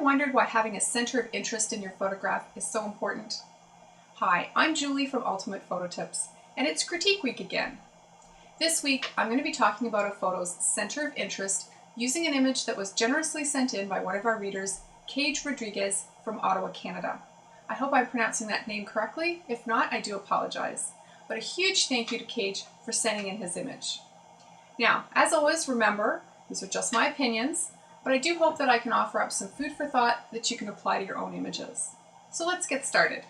wondered why having a center of interest in your photograph is so important? Hi, I'm Julie from Ultimate Photo Tips, and it's Critique Week again. This week, I'm going to be talking about a photo's center of interest using an image that was generously sent in by one of our readers, Cage Rodriguez from Ottawa, Canada. I hope I'm pronouncing that name correctly. If not, I do apologize. But a huge thank you to Cage for sending in his image. Now, as always, remember, these are just my opinions, but I do hope that I can offer up some food for thought that you can apply to your own images. So let's get started.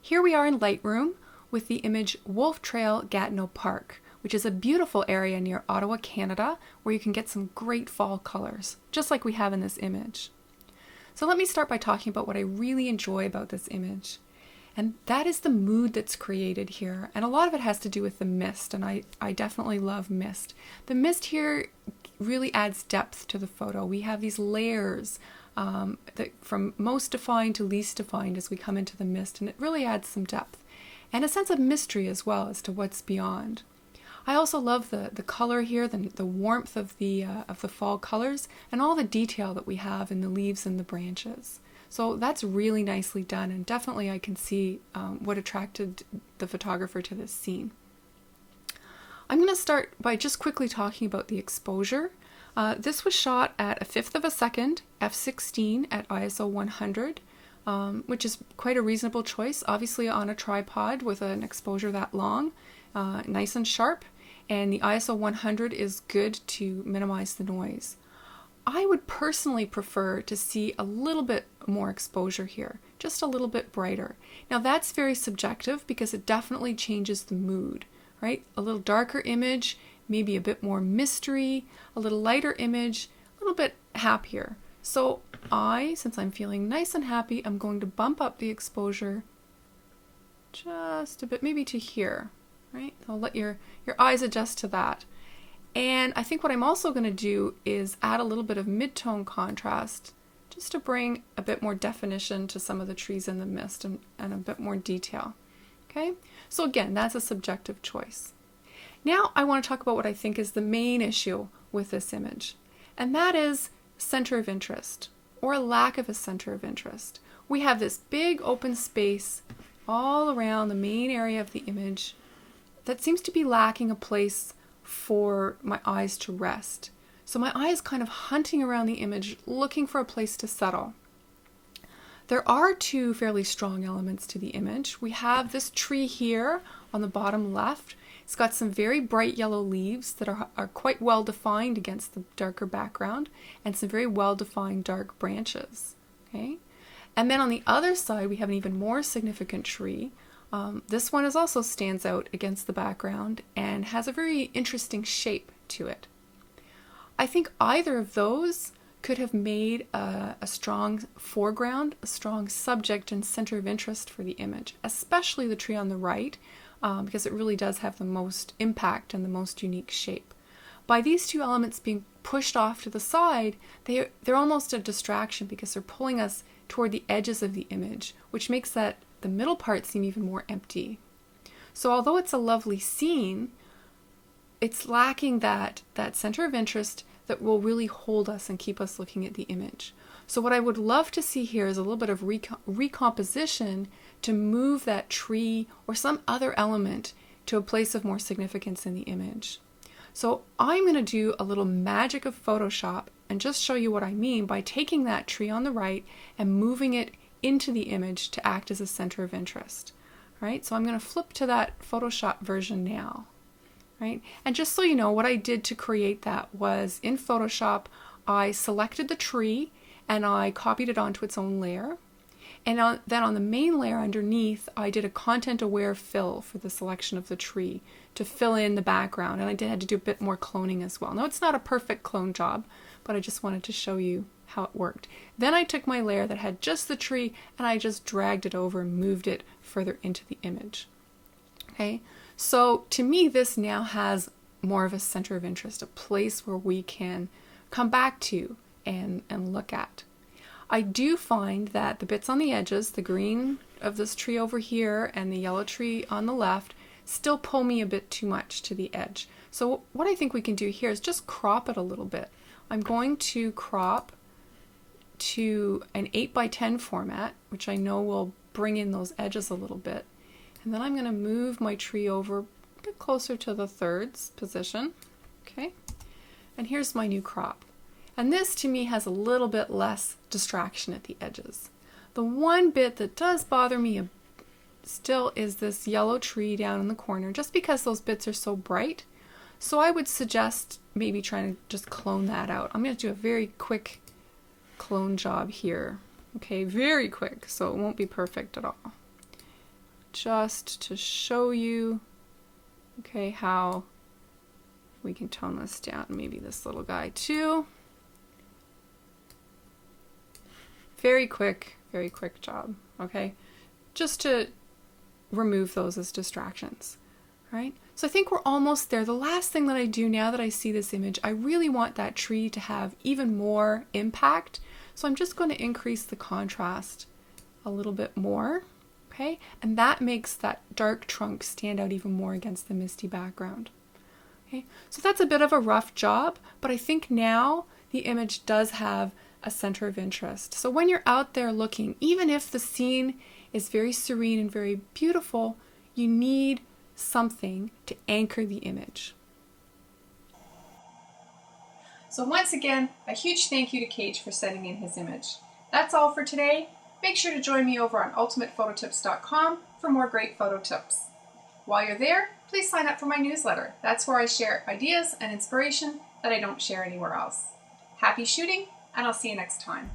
Here we are in Lightroom with the image Wolf Trail Gatineau Park, which is a beautiful area near Ottawa, Canada, where you can get some great fall colors, just like we have in this image. So let me start by talking about what I really enjoy about this image. And that is the mood that's created here. And a lot of it has to do with the mist, and I definitely love mist. The mist here really adds depth to the photo. We have these layers that from most defined to least defined as we come into the mist, and it really adds some depth. And a sense of mystery as well as to what's beyond. I also love the color here, the warmth of the fall colors, and all the detail that we have in the leaves and the branches. So that's really nicely done, and definitely I can see what attracted the photographer to this scene. I'm going to start by just quickly talking about the exposure. This was shot at a 1/5 of a second, f/16 at ISO 100, which is quite a reasonable choice, obviously on a tripod with an exposure that long, nice and sharp, and the ISO 100 is good to minimize the noise. I would personally prefer to see a little bit more exposure here, just a little bit brighter. Now that's very subjective because it definitely changes the mood, right? A little darker image, maybe a bit more mystery, a little lighter image, a little bit happier. So since I'm feeling nice and happy, I'm going to bump up the exposure just a bit, maybe to here, right? I'll let your eyes adjust to that. And I think what I'm also going to do is add a little bit of mid-tone contrast just to bring a bit more definition to some of the trees in the mist and a bit more detail. Okay, so again, that's a subjective choice. Now I want to talk about what I think is the main issue with this image, and that is center of interest, or a lack of a center of interest. We have this big open space all around the main area of the image that seems to be lacking a place for my eyes to rest. So my eye is kind of hunting around the image, looking for a place to settle. There are two fairly strong elements to the image. We have this tree here on the bottom left. It's got some very bright yellow leaves that are quite well defined against the darker background, and some very well defined dark branches. Okay? And then on the other side we have an even more significant tree. This one also stands out against the background and has a very interesting shape to it. I think either of those could have made a strong foreground, a strong subject and center of interest for the image, especially the tree on the right, because it really does have the most impact and the most unique shape. By these two elements being pushed off to the side, they're almost a distraction because they're pulling us toward the edges of the image, which makes the middle part seem even more empty. So although it's a lovely scene, it's lacking that center of interest that will really hold us and keep us looking at the image. So what I would love to see here is a little bit of recomposition to move that tree or some other element to a place of more significance in the image. So I'm going to do a little magic of Photoshop and just show you what I mean by taking that tree on the right and moving it into the image to act as a center of interest. Right? So I'm going to flip to that Photoshop version now. Right? And just so you know, what I did to create that was in Photoshop, I selected the tree and I copied it onto its own layer. And then on the main layer underneath, I did a content-aware fill for the selection of the tree to fill in the background. And I had to do a bit more cloning as well. Now, it's not a perfect clone job, but I just wanted to show you how it worked. Then I took my layer that had just the tree and I just dragged it over and moved it further into the image. Okay, so to me this now has more of a center of interest, a place where we can come back to and look at. I do find that the bits on the edges, the green of this tree over here and the yellow tree on the left, still pull me a bit too much to the edge. So what I think we can do here is just crop it a little bit. I'm going to crop to an 8x10 format, which I know will bring in those edges a little bit. And then I'm going to move my tree over a bit closer to the thirds position. Okay. And here's my new crop. And this to me has a little bit less distraction at the edges. The one bit that does bother me still is this yellow tree down in the corner, just because those bits are so bright. So I would suggest maybe trying to just clone that out. I'm going to do a very quick clone job here. Okay, very quick, so it won't be perfect at all. Just to show you, okay, how we can tone this down. Maybe this little guy too. Very quick job, okay? Just to remove those as distractions, right? So I think we're almost there. The last thing that I do now that I see this image, I really want that tree to have even more impact. So I'm just going to increase the contrast a little bit more, okay? And that makes that dark trunk stand out even more against the misty background. Okay, so that's a bit of a rough job, but I think now the image does have a center of interest. So when you're out there looking, even if the scene is very serene and very beautiful, you need something to anchor the image. So once again, a huge thank you to Cage for sending in his image. That's all for today. Make sure to join me over on ultimatephototips.com for more great photo tips. While you're there, please sign up for my newsletter. That's where I share ideas and inspiration that I don't share anywhere else. Happy shooting, and I'll see you next time.